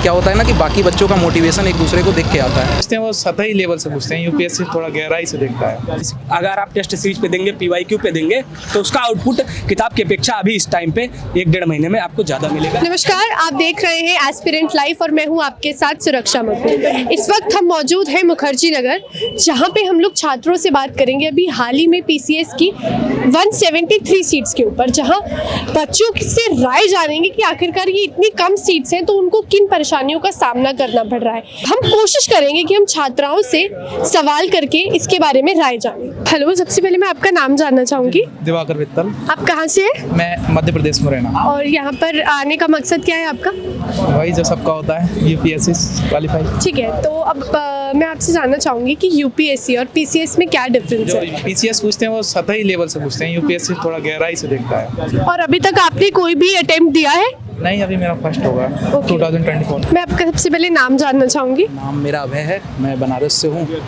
क्या होता है ना कि बाकी बच्चों का मोटिवेशन एक दूसरे को देख के आता है। पूछते हैं वो सतही लेवल से पूछते हैं, यूपीएससी थोड़ा गहराई से देखता है। अगर आप टेस्ट सीरीज पे देंगे, पीवाईक्यू पे देंगे, तो उसका आउटपुट किताब की अपेक्षा अभी इस टाइम पे 1-1.5 महीने में आपको ज़्यादा मिलेगा। नमस्कार, आप देख रहे हैं एस्पिरेंट लाइफ और मैं हूं आपके साथ सुरक्षा मुकुंद। इस वक्त हम मौजूद हैं मुखर्जी नगर, जहां पे हम लोग छात्रों से बात करेंगे अभी हाल ही में पीसीएस की 173 सीट्स के ऊपर, जहां बच्चों से राय जानेंगे कि आखिरकार ये इतनी कम सीट्स हैं तो उनको किन परेशानियों का सामना करना पड़ रहा है। हम कोशिश करेंगे कि हम छात्राओं से सवाल करके इसके बारे में राय जानें। हेलो, सबसे पहले मैं आपका नाम जानना चाहूंगी। दिवाकर वित्तल। आप कहाँ से हैं? मैं मध्य प्रदेश में रहना। और यहाँ पर आने का मकसद क्या है आपका? वही जो सबका होता है, यूपीएससी क्वालिफाई। ठीक है, तो अब मैं आपसे जानना चाहूंगी कि यूपीएससी और पीसीएस में क्या डिफरेंस है? पीसीएस पूछते हैं वो सतही लेवल से पूछते हैं, यूपीएससी थोड़ा गहराई से देखता है। और अभी तक आपने कोई भी अटेम्प्ट दिया है? नहीं, अभी मेरा फर्स्ट होगा 2024। मैं आपका सबसे पहले नाम जानना चाहूंगी। नाम मेरा अभय है, मैं बनारस से हूँ और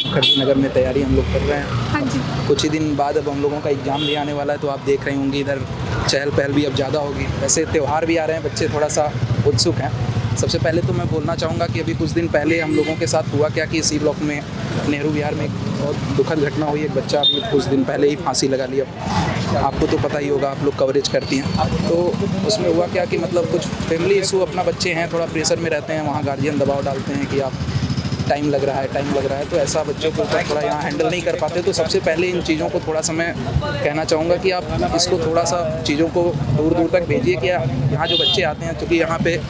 मुखर्जी नगर में तैयारी हम लोग कर रहे हैं। हाँ जी। कुछ ही दिन बाद अब हम लोगों का एग्ज़ाम भी आने वाला है, तो आप देख रही होंगी इधर चहल पहल भी अब ज़्यादा होगी। वैसे त्यौहार भी आ रहे हैं, बच्चे थोड़ा सा उत्सुक हैं। सबसे पहले तो मैं बोलना चाहूँगा कि अभी कुछ दिन पहले हम लोगों के साथ हुआ क्या कि सी ब्लॉक में नेहरू विहार में एक बहुत दुखद घटना हुई। एक बच्चा अभी कुछ दिन पहले ही फांसी लगा लिया। आपको तो पता ही होगा, आप लोग कवरेज करती हैं। तो उसमें हुआ क्या कि मतलब कुछ फैमिली इशू, अपना बच्चे हैं थोड़ा प्रेशर में रहते हैं, वहाँ गार्जियन दबाव डालते हैं कि आप टाइम लग रहा है, तो ऐसा बच्चों को थोड़ा यहाँ हैंडल नहीं कर पाते। तो सबसे पहले इन चीज़ों को थोड़ा सा मैं कहना चाहूँगा कि आप इसको थोड़ा सा चीज़ों को दूर दूर तक भेजिए कि यहाँ जो बच्चे आते हैं, क्योंकि यहाँ पे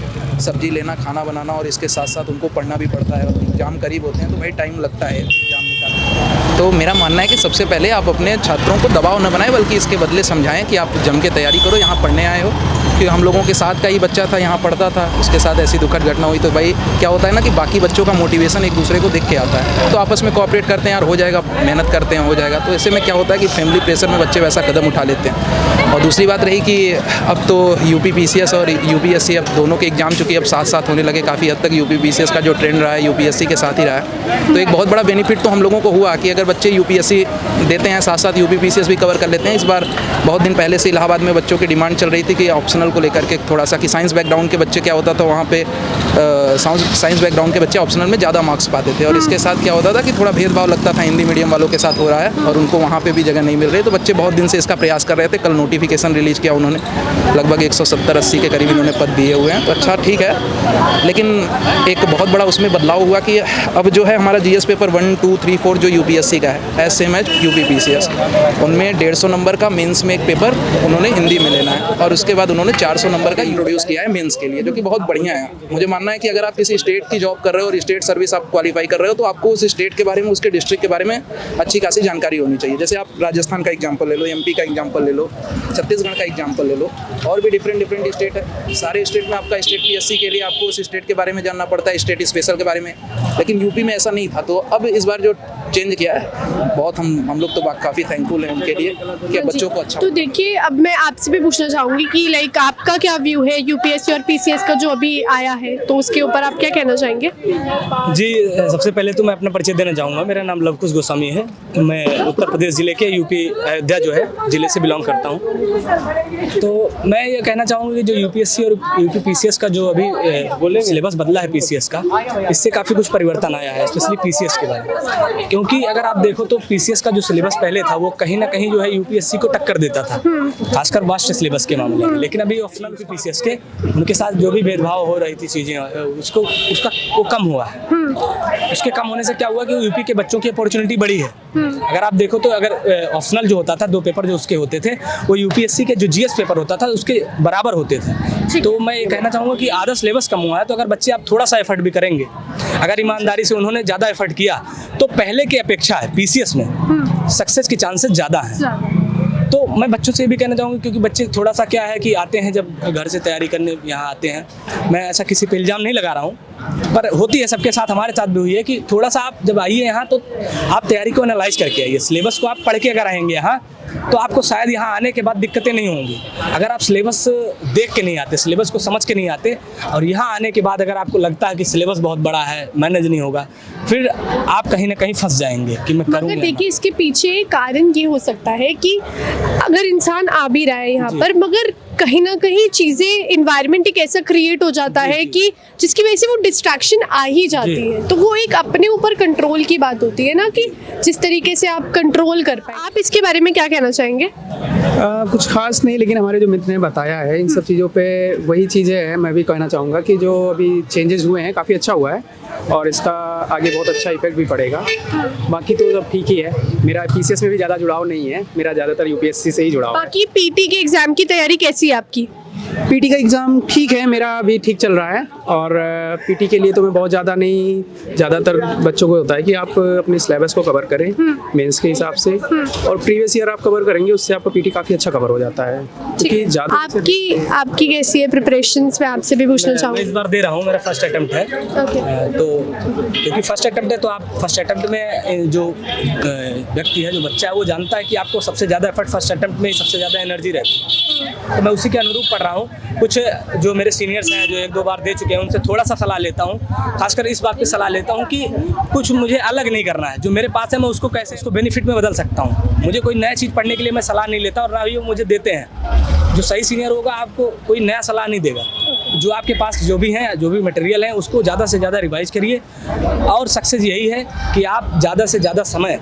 सब्जी लेना, खाना बनाना और इसके साथ साथ उनको पढ़ना भी पड़ता है और एग्ज़ाम करीब होते हैं तो भाई टाइम लगता है एग्ज़ाम निकालने। तो मेरा मानना है कि सबसे पहले आप अपने छात्रों को दबाव न बनाएं, बल्कि इसके बदले समझाएं कि आप जम के तैयारी करो, यहाँ पढ़ने आए हो। कि हम लोगों के साथ का ही बच्चा था, यहाँ पढ़ता था, उसके साथ ऐसी दुखद घटना हुई। तो भाई क्या होता है ना कि बाकी बच्चों का मोटिवेशन एक दूसरे को देख के आता है, तो आपस में कोऑपरेट करते हैं, यार हो जाएगा, मेहनत करते हैं, हो जाएगा। तो ऐसे में क्या होता है कि फैमिली प्रेशर में बच्चे वैसा कदम उठा लेते हैं। और दूसरी बात रही कि अब तो यूपी पीसीएस और यूपीएससी अब दोनों के एग्जाम चूँकि अब साथ साथ होने लगे, काफ़ी हद तक यूपी पीसीएस का जो ट्रेंड रहा है यूपीएससी के साथ ही रहा है। तो एक बहुत बड़ा बेनिफिट तो हम लोगों को हुआ कि अगर बच्चे यूपीएससी देते हैं साथ साथ यूपी पीसीएस भी कवर कर लेते हैं। इस बार बहुत दिन पहले से इलाहाबाद में बच्चों की डिमांड चल रही थी कि ऑप्शनल को लेकर के थोड़ा सा कि साइंस बैकग्राउंड के बच्चे क्या होता था वहाँ पे साइंस बैकग्राउंड के बच्चे ऑप्शनल में ज़्यादा मार्क्स पाते थे। और इसके साथ क्या होता था कि थोड़ा भेदभाव लगता था, हिंदी मीडियम वालों के साथ हो रहा है और उनको वहाँ पे भी जगह नहीं मिल रही। तो बच्चे बहुत दिन से इसका प्रयास कर रहे थे। कल नोटिफिकेशन रिलीज़ किया उन्होंने, लगभग 170-80 के करीब इन्होंने पद दिए हुए हैं। तो अच्छा ठीक है, लेकिन एक बहुत बड़ा उसमें बदलाव हुआ कि अब जो है हमारा जीएस पेपर 1, 2, 3, 4 जो यूपीएससी का है as same as UP PCS, उनमें 150 नंबर का मेंस में एक पेपर उन्होंने हिंदी में लेना है और उसके बाद उन्होंने 400 नंबर का इंट्रोड्यूस किया है मेंस के लिए, जो कि बहुत बढ़िया है। मुझे मानना है कि अगर आप किसी स्टेट की जॉब कर रहे हो और स्टेट सर्विस आप क्वालिफाई कर रहे हो तो आपको उस स्टेट के बारे में, उसके डिस्ट्रिक्ट के बारे में अच्छी खासी जानकारी होनी चाहिए। जैसे आप राजस्थान का एग्जाम्पल ले लो, एमपी का एग्जाम्पल ले लो, छत्तीसगढ़ का एग्जाम्पल ले लो, और भी डिफरेंट स्टेट है। सारे स्टेट में आपका स्टेट पीएससी के लिए आपको उस स्टेट के बारे में जानना पड़ता है, स्टेट स्पेशल के बारे में। लेकिन यूपी में ऐसा नहीं था। तो अब इस बार जो चेंज किया है, बहुत हम लोग तो काफ़ी थैंकफुल हैं उनके लिए कि बच्चों को अच्छा। तो देखिए, अब मैं आपसे भी पूछना चाहूँगी कि लाइक आपका क्या व्यू है यूपीएससी और पीसीएस का जो अभी आया है, तो उसके ऊपर आप क्या कहना चाहेंगे? जी, सबसे पहले तो मैं अपना परिचय देना चाहूँगा। मेरा नाम लवकुश गोस्वामी है। मैं उत्तर प्रदेश ज़िले के यूपी अयोध्या जो है ज़िले से बिलोंग करता हूँ। तो मैं ये कहना चाहूँगा कि जो यूपीएससी और यूपी पीसीएस का जो अभी सिलेबस बदला है पीसीएस का, इससे काफ़ी कुछ परिवर्तन आया है, स्पेशली पीसीएस के बारे में। क्योंकि अगर आप देखो तो पीसीएस का जो सिलेबस पहले था वो कहीं ना कहीं जो है यूपीएससी को टक्कर देता था, खासकर वास्ट सिलेबस के मामले में। लेकिन अभी ऑप्शनल पीसीएस के उनके साथ जो भी भेदभाव हो रही थी चीज़ें, उसका वो कम हुआ है। उसके कम होने से क्या हुआ कि यूपी के बच्चों की अपॉर्चुनिटी बढ़ी है। अगर आप देखो तो अगर ऑप्शनल जो होता था, 2 पेपर जो उसके होते थे, वो यूपीएससी के जो जीएस पेपर होता था उसके बराबर होते थे। तो मैं ये कहना चाहूँगा कि आधा सिलेबस कम हुआ है, तो अगर बच्चे आप थोड़ा सा एफर्ट भी करेंगे, अगर ईमानदारी से उन्होंने ज़्यादा एफर्ट किया, तो पहले की अपेक्षा है पीसीएस में सक्सेस के चांसेस ज़्यादा हैं। तो मैं बच्चों से भी कहना चाहूँगा, क्योंकि बच्चे थोड़ा सा क्या है कि आते हैं, जब घर से तैयारी करने यहाँ आते हैं, मैं ऐसा किसी पे इल्ज़ाम नहीं लगा रहा हूँ, पर होती है सबके साथ, हमारे साथ भी हुई है कि थोड़ा सा आप जब आइए यहाँ तो आप तैयारी को एनालाइज करके आइए। सिलेबस को आप पढ़ के अगर आएंगे यहाँ तो आपको शायद यहाँ आने के बाद दिक्कतें नहीं होंगी। अगर आप सिलेबस देख के नहीं आते, सिलेबस को समझ के नहीं आते, और यहाँ आने के बाद अगर आपको लगता है कि सिलेबस बहुत बड़ा है, मैनेज नहीं होगा, फिर आप कहीं ना कहीं फंस जाएंगे कि मैं करूँगा। देखिए, इसके पीछे कारण ये हो सकता है कि अगर इंसान आ भी रहा है यहाँ पर, मगर कहीं ना कहीं चीज़ें इन्वायरमेंट एक ऐसा क्रिएट हो जाता है कि जिसकी वजह से वो डिस्ट्रैक्शन आ ही जाती है। तो वो एक अपने ऊपर कंट्रोल की बात होती है ना, कि जिस तरीके से आप कंट्रोल कर पाए। आप इसके बारे में क्या कहना चाहेंगे? कुछ खास नहीं, लेकिन हमारे जो मित्र ने बताया है इन सब चीज़ों पे वही चीज़ें हैं। मैं भी कहना चाहूँगा कि जो अभी चेंजेस हुए हैं काफ़ी अच्छा हुआ है और इसका आगे बहुत अच्छा इफेक्ट भी पड़ेगा। बाकी तो सब ठीक ही है। मेरा पीसीएस में भी ज़्यादा जुड़ाव नहीं है, मेरा ज़्यादातर यूपीएससी से ही जुड़ाव है। बाकी पीटी के एग्जाम की तैयारी कैसी है आपकी? पीटी का एग्ज़ाम ठीक है, मेरा अभी ठीक चल रहा है। और पीटी के लिए तो मैं बहुत ज़्यादा नहीं, ज़्यादातर बच्चों को होता है कि आप अपने सिलेबस को कवर करें मेंस के हिसाब से, और प्रीवियस ईयर आप कवर करेंगे, उससे आपका पीटी काफ़ी अच्छा कवर हो जाता है। क्योंकि ज़्यादा आपकी कैसी है प्रिपरेशंस? मैं आपसे भी पूछना मैं चाहूँगी। इस बार दे रहा हूँ, मेरा फर्स्ट अटेम्प्ट है। तो क्योंकि फर्स्ट अटेम्प्ट है तो आप फर्स्ट अटेम्प्ट में जो व्यक्ति है, जो बच्चा है, वो जानता है कि आपको सबसे ज़्यादा एफर्ट फर्स्ट अटेम्प्ट में ही सबसे ज़्यादा एनर्जी रहती है। तो मैं उसी के अनुरूप पढ़ रहा हूँ। कुछ जो मेरे सीनियर्स हैं, जो 1-2 बार दे चुके हैं, उनसे थोड़ा सा सलाह लेता हूँ। खासकर इस बात पे सलाह लेता हूँ कि कुछ मुझे अलग नहीं करना है, जो मेरे पास है मैं उसको कैसे इसको बेनिफिट में बदल सकता हूँ। मुझे कोई नया चीज़ पढ़ने के लिए मैं सलाह नहीं लेता, और ना ही वो मुझे देते हैं। जो सही सीनियर होगा आपको कोई नया सलाह नहीं देगा। जो आपके पास जो भी है, जो भी मटेरियल है, उसको ज़्यादा से ज़्यादा रिवाइज करिए। और सक्सेस यही है कि आप ज़्यादा से ज़्यादा समय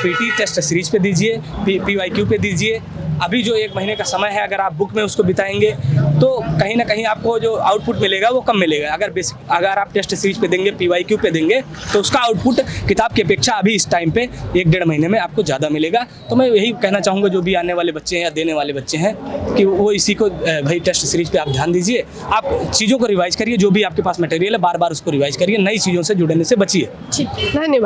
पीटी टेस्ट सीरीज पे दीजिए, PYQ पे दीजिए। अभी जो 1 महीने का समय है, अगर आप बुक में उसको बिताएंगे तो कहीं ना कहीं आपको जो आउटपुट मिलेगा वो कम मिलेगा। अगर आप टेस्ट सीरीज पे देंगे, PYQ पे देंगे, तो उसका आउटपुट किताब की अपेक्षा अभी इस टाइम पे 1-1.5 महीने में आपको ज़्यादा मिलेगा। तो मैं यही कहना चाहूँगा जो भी आने वाले बच्चे हैं या देने वाले बच्चे हैं कि वो इसी को भाई टेस्ट सीरीज पे आप ध्यान दीजिए। आप चीज़ों को रिवाइज करिए, जो भी आपके पास मटेरियल है बार बार उसको रिवाइज करिए, नई चीज़ों से जुड़ने से बचिए। ठीक, धन्यवाद।